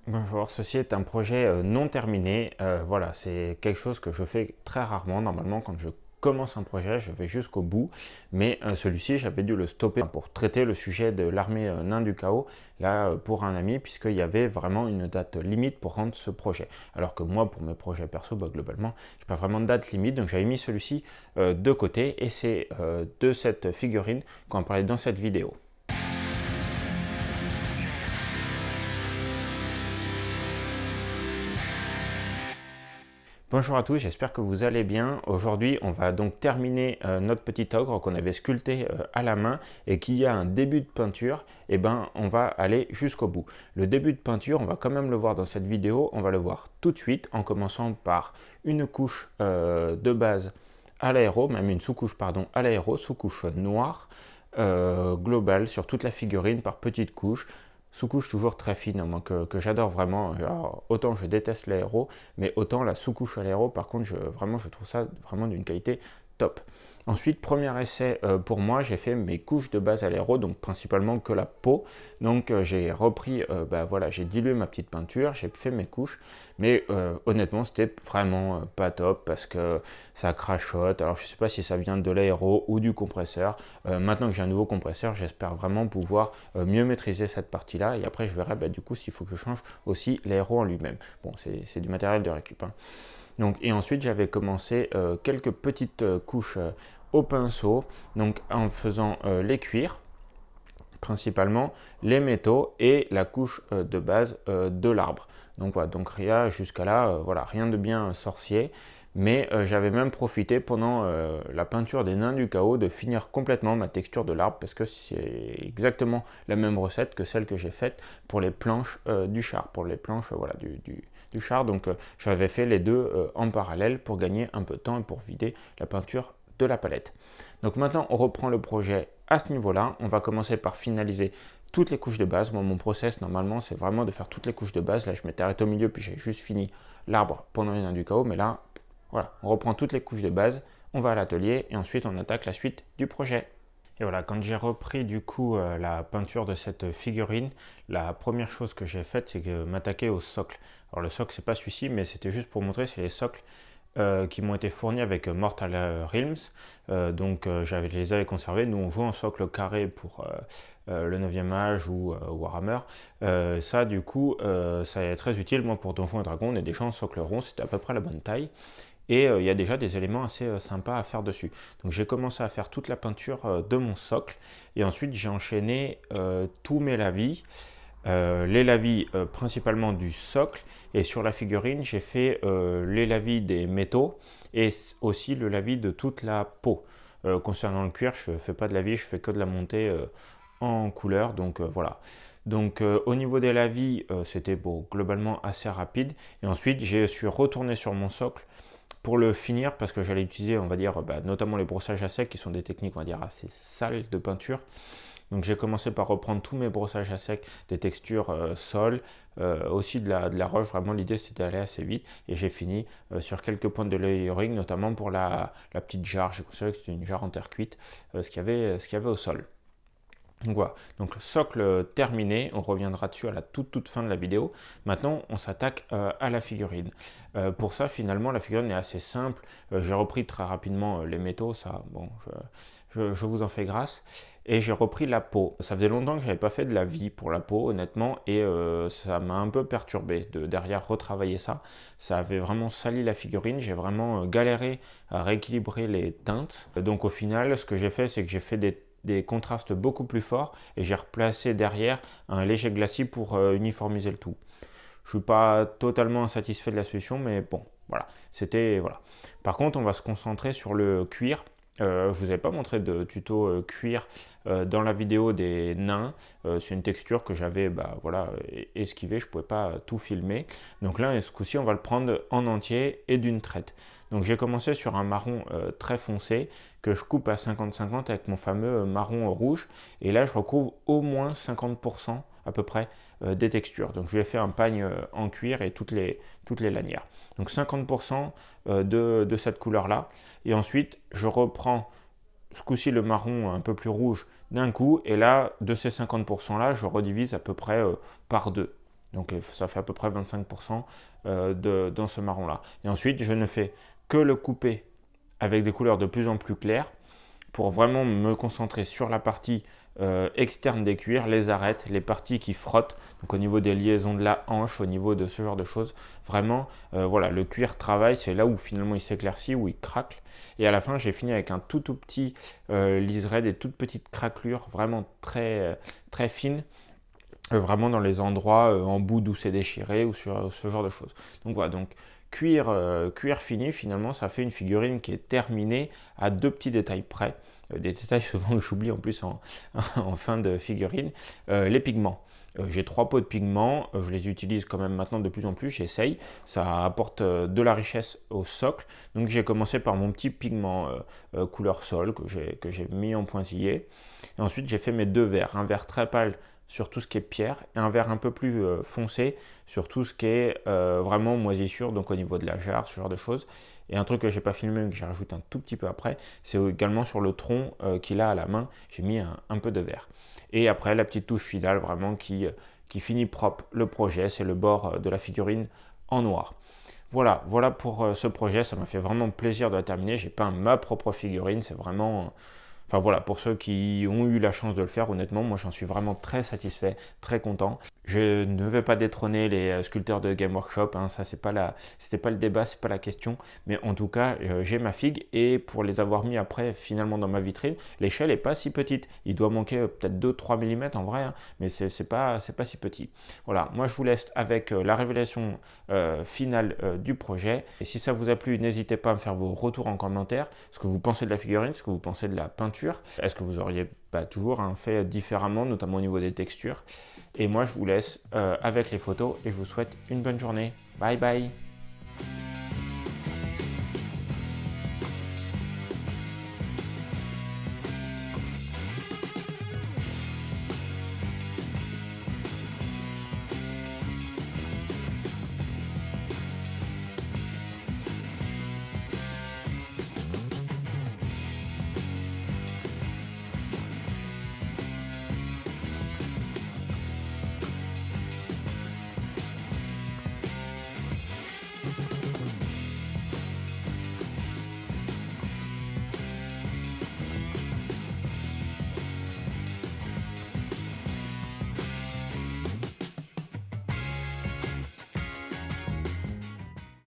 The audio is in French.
Bonjour, ceci est un projet non terminé. Voilà, c'est quelque chose que je fais très rarement. Normalement, quand je commence un projet, je vais jusqu'au bout. Mais celui-ci, j'avais dû le stopper pour traiter le sujet de l'armée nain du chaos, là, pour un ami, puisqu'il y avait vraiment une date limite pour rendre ce projet. Alors que moi, pour mes projets perso, bah, globalement, je n'ai pas vraiment de date limite. Donc j'avais mis celui-ci de côté. Et c'est de cette figurine qu'on va parler dans cette vidéo. Bonjour à tous, j'espère que vous allez bien. Aujourd'hui, on va donc terminer notre petit ogre qu'on avait sculpté à la main et qui a un début de peinture. Et ben, on va aller jusqu'au bout. Le début de peinture, on va quand même le voir dans cette vidéo. On va le voir tout de suite en commençant par une couche de base à l'aéro, même une sous-couche pardon à l'aéro, sous-couche noire globale sur toute la figurine par petites couches. Sous-couche toujours très fine, hein, moi, que j'adore vraiment. Alors, autant je déteste l'aéro, mais autant la sous-couche à l'aéro, par contre, vraiment, je trouve ça vraiment d'une qualité top. Ensuite, premier essai pour moi, j'ai fait mes couches de base à l'aéro, donc principalement que la peau. Donc j'ai repris, bah, voilà, j'ai dilué ma petite peinture, j'ai fait mes couches, mais honnêtement, c'était vraiment pas top parce que ça crachote. Alors je sais pas si ça vient de l'aéro ou du compresseur. Maintenant que j'ai un nouveau compresseur, j'espère vraiment pouvoir mieux maîtriser cette partie-là. Et après, je verrai bah, du coup s'il faut que je change aussi l'aéro en lui-même. Bon, c'est du matériel de récup, hein. Donc, et ensuite, j'avais commencé quelques petites couches au pinceau, donc en faisant les cuirs principalement, les métaux et la couche de base de l'arbre. Donc voilà, donc rien jusqu'à là, voilà, rien de bien sorcier. Mais j'avais même profité pendant la peinture des nains du chaos de finir complètement ma texture de l'arbre parce que c'est exactement la même recette que celle que j'ai faite pour les planches du char, pour les planches voilà, du char. Donc j'avais fait les deux en parallèle pour gagner un peu de temps et pour vider la peinture de la palette. Donc maintenant on reprend le projet à ce niveau-là. On va commencer par finaliser toutes les couches de base. Moi, mon process, normalement, c'est vraiment de faire toutes les couches de base. Là, je m'étais arrêté au milieu, puis j'ai juste fini l'arbre pendant les nains du chaos. Mais là, voilà, on reprend toutes les couches de base, on va à l'atelier, et ensuite, on attaque la suite du projet. Et voilà, quand j'ai repris du coup la peinture de cette figurine, la première chose que j'ai faite, c'est que m'attaquer au socle. Alors le socle, c'est pas celui-ci, mais c'était juste pour montrer, c'est les socles qui m'ont été fournis avec Mortal Realms. Donc je les avais conservés. Nous on joue en socle carré pour le 9e âge ou Warhammer. Ça du coup ça est très utile. Moi pour Donjons et Dragons on est déjà en socle rond, c'était à peu près la bonne taille. Et il y a déjà des éléments assez sympas à faire dessus. Donc j'ai commencé à faire toute la peinture de mon socle. Et ensuite j'ai enchaîné tous mes lavis. Les lavis principalement du socle et sur la figurine j'ai fait les lavis des métaux et aussi le lavis de toute la peau. Concernant le cuir, je ne fais pas de lavis, je fais que de la montée en couleur, donc voilà. Donc au niveau des lavis, c'était bon, globalement assez rapide. Et ensuite, je suis retourné sur mon socle pour le finir parce que j'allais utiliser, on va dire, bah, notamment les brossages à sec qui sont des techniques, on va dire, assez sales de peinture. Donc j'ai commencé par reprendre tous mes brossages à sec, des textures sol, aussi de la roche. Vraiment l'idée c'était d'aller assez vite. Et j'ai fini sur quelques points de layering, notamment pour la petite jarre. J'ai considéré que c'était une jarre en terre cuite, ce qu'il y avait au sol. Donc voilà, donc le socle terminé, on reviendra dessus à la toute fin de la vidéo. Maintenant, on s'attaque à la figurine. Pour ça, finalement, la figurine est assez simple. J'ai repris très rapidement les métaux, ça, bon, je vous en fais grâce. Et j'ai repris la peau. Ça faisait longtemps que je n'avais pas fait de la vie pour la peau, honnêtement, et ça m'a un peu perturbé de derrière retravailler ça. Ça avait vraiment sali la figurine, j'ai vraiment galéré à rééquilibrer les teintes. Donc au final, ce que j'ai fait, c'est que j'ai fait des contrastes beaucoup plus forts et j'ai replacé derrière un léger glacis pour uniformiser le tout. Je suis pas totalement insatisfait de la solution, mais bon, voilà, c'était voilà. Par contre, on va se concentrer sur le cuir. Je vous avais pas montré de tuto cuir dans la vidéo des nains. C'est une texture que j'avais bah, voilà, esquivée, je pouvais pas tout filmer. Donc là, ce coup-ci, on va le prendre en entier et d'une traite. Donc j'ai commencé sur un marron très foncé que je coupe à 50-50 avec mon fameux marron rouge. Et là, je recouvre au moins 50% à peu près des textures. Donc je lui ai fait un pagne en cuir et toutes les lanières. Donc 50% de cette couleur-là. Et ensuite, je reprends ce coup-ci le marron un peu plus rouge d'un coup. Et là, de ces 50%-là, je redivise à peu près par deux. Donc ça fait à peu près 25% dans ce marron là. Et ensuite je ne fais que le couper avec des couleurs de plus en plus claires pour vraiment me concentrer sur la partie externe des cuirs, les arêtes, les parties qui frottent, donc au niveau des liaisons de la hanche, au niveau de ce genre de choses. Vraiment, voilà, le cuir travaille, c'est là où finalement il s'éclaircit, où il craque. Et à la fin, j'ai fini avec un tout petit liseré, des toutes petites craquelures, vraiment très fines. Vraiment dans les endroits en bout d'où c'est déchiré ou sur ce genre de choses. Donc voilà, donc cuir fini, finalement, ça fait une figurine qui est terminée à 2 petits détails près. Des détails souvent que j'oublie en plus en fin de figurine. Les pigments. J'ai 3 pots de pigments, je les utilise quand même maintenant de plus en plus, j'essaye. Ça apporte de la richesse au socle. Donc j'ai commencé par mon petit pigment couleur sol que j'ai mis en pointillé. Et ensuite j'ai fait mes 2 verres, un vert très pâle sur tout ce qui est pierre et un vert un peu plus foncé sur tout ce qui est vraiment moisissure, donc au niveau de la jarre, ce genre de choses. Et un truc que j'ai pas filmé mais que j'ai rajouté un tout petit peu après, c'est également sur le tronc qu'il a à la main, j'ai mis un peu de vert. Et après la petite touche finale vraiment qui finit propre le projet, c'est le bord de la figurine en noir. Voilà pour ce projet, ça m'a fait vraiment plaisir de la terminer. J'ai peint ma propre figurine, c'est vraiment... Enfin voilà, pour ceux qui ont eu la chance de le faire, honnêtement, moi j'en suis vraiment très satisfait, très content. Je ne vais pas détrôner les sculpteurs de Game Workshop, hein, ça c'était pas le débat, c'est pas la question. Mais en tout cas, j'ai ma figue et pour les avoir mis après finalement dans ma vitrine, l'échelle est pas si petite. Il doit manquer peut-être 2-3 mm en vrai, hein, mais c'est pas si petit. Voilà, moi je vous laisse avec la révélation finale du projet. Et si ça vous a plu, n'hésitez pas à me faire vos retours en commentaire, ce que vous pensez de la figurine, ce que vous pensez de la peinture. Est-ce que vous auriez pas toujours fait différemment, notamment au niveau des textures. Et moi, je vous laisse avec les photos et je vous souhaite une bonne journée. Bye bye.